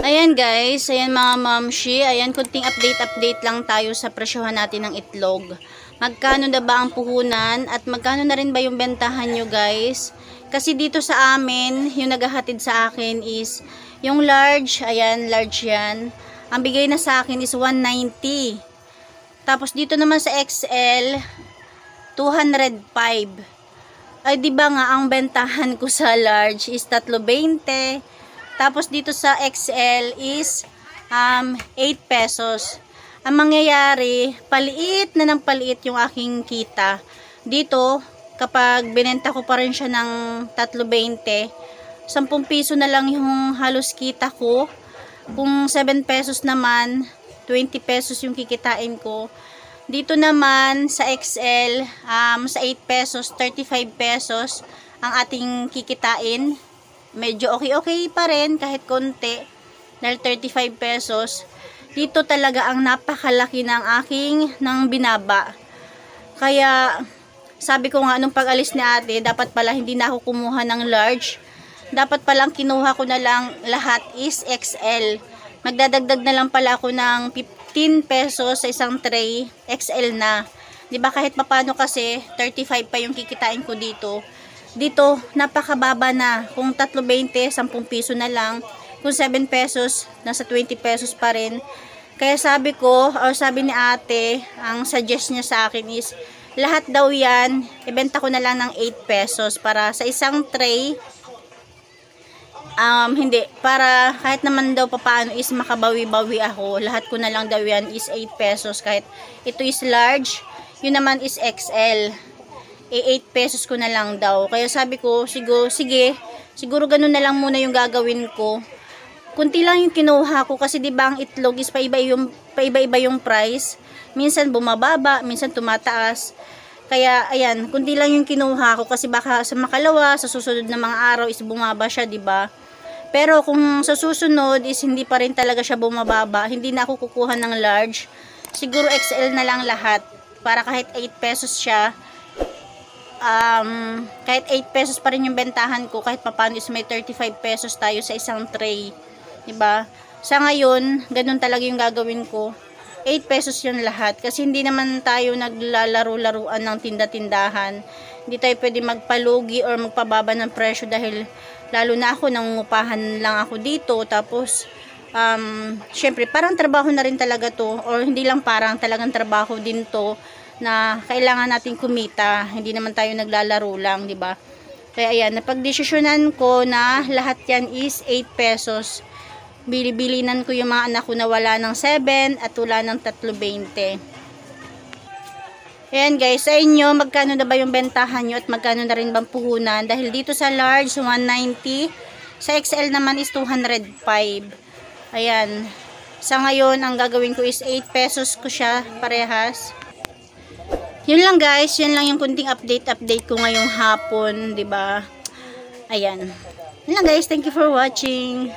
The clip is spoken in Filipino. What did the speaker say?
Ayan guys, ayan mga mamshi, ayan kunting update lang tayo sa presyohan natin ng itlog. Magkano na ba ang puhunan at magkano na rin ba yung bentahan nyo guys? Kasi dito sa amin, yung naghahatid sa akin is yung large, ayan large yan. Ang bigay na sa akin is 190. Tapos dito naman sa XL, 205. Ay di ba nga ang bentahan ko sa large is 320. Tapos dito sa XL is 8 pesos. Ang mangyayari, paliit na ng paliit yung aking kita. Dito, kapag binenta ko pa rin siya ng 320, 10 piso na lang yung halos kita ko. Kung 7 pesos naman, 20 pesos yung kikitain ko. Dito naman sa XL, sa 8 pesos, 35 pesos ang ating kikitain. Medyo okay pa rin kahit konti dahil 35 pesos. Dito talaga ang napakalaki ng aking binaba. Kaya sabi ko nga nung pag-alis ni ate, dapat pala hindi na ako kumuha ng large. Dapat palang kinuha ko na lang lahat is XL. Magdadagdag na lang pala ako ng 15 pesos sa isang tray, XL na. 'Di ba kahit papano kasi 35 pa yung kikitain ko dito. Dito, napakababa na. Kung 3.20, 10 piso na lang. Kung 7 pesos, nasa 20 pesos pa rin. Kaya sabi ko, o sabi ni ate, ang suggest niya sa akin is, lahat daw yan, ibenta ko na lang ng 8 pesos para sa isang tray. Hindi, para kahit naman daw papaano is makabawi-bawi ako. Lahat ko na lang daw yan is 8 pesos. Kahit ito is large, yun naman is XL. 8 pesos ko na lang daw. Kaya sabi ko, siguro ganun na lang muna yung gagawin ko. Kunti lang yung kinuha ko kasi di ba ang itlog is paiba-iba yung price. Minsan bumababa, minsan tumataas. Kaya ayan, kunti lang yung kinuha ko kasi baka sa makalawa, sa susunod na mga araw is bumaba siya, di ba? Pero kung sa susunod is hindi pa rin talaga siya bumababa, hindi na ako kukuha ng large. Siguro XL na lang lahat para kahit 8 pesos siya. Kahit 8 pesos pa rin yung bentahan ko, kahit papano is may 35 pesos tayo sa isang tray, diba? Sa ngayon, ganun talaga yung gagawin ko. 8 pesos yun lahat kasi hindi naman tayo naglalaro-laruan ng tinda-tindahan. Hindi tayo pwede magpalugi or magpababa ng presyo dahil lalo na ako, nangungupahan lang ako dito. Tapos syempre parang trabaho na rin talaga to, or hindi lang parang, talagang trabaho din to na kailangan natin kumita. Hindi naman tayo naglalaro lang, di ba? Kaya ayan, napagdesisyonan ko na lahat yan is 8 pesos. Bili-bilinan ko yung mga anak ko na wala ng 7 at wala ng 3.20. Ayan guys, sa inyo, magkano na ba yung bentahan nyo at magkano na rin bang puhunan? Dahil dito sa large, 190. Sa XL naman is 205. Ayan. Sa ngayon, ang gagawin ko is 8 pesos ko siya parehas. Yun lang guys, yun lang yung kunting update ko ngayong hapon, 'di ba? Ayan. Yun lang guys, thank you for watching.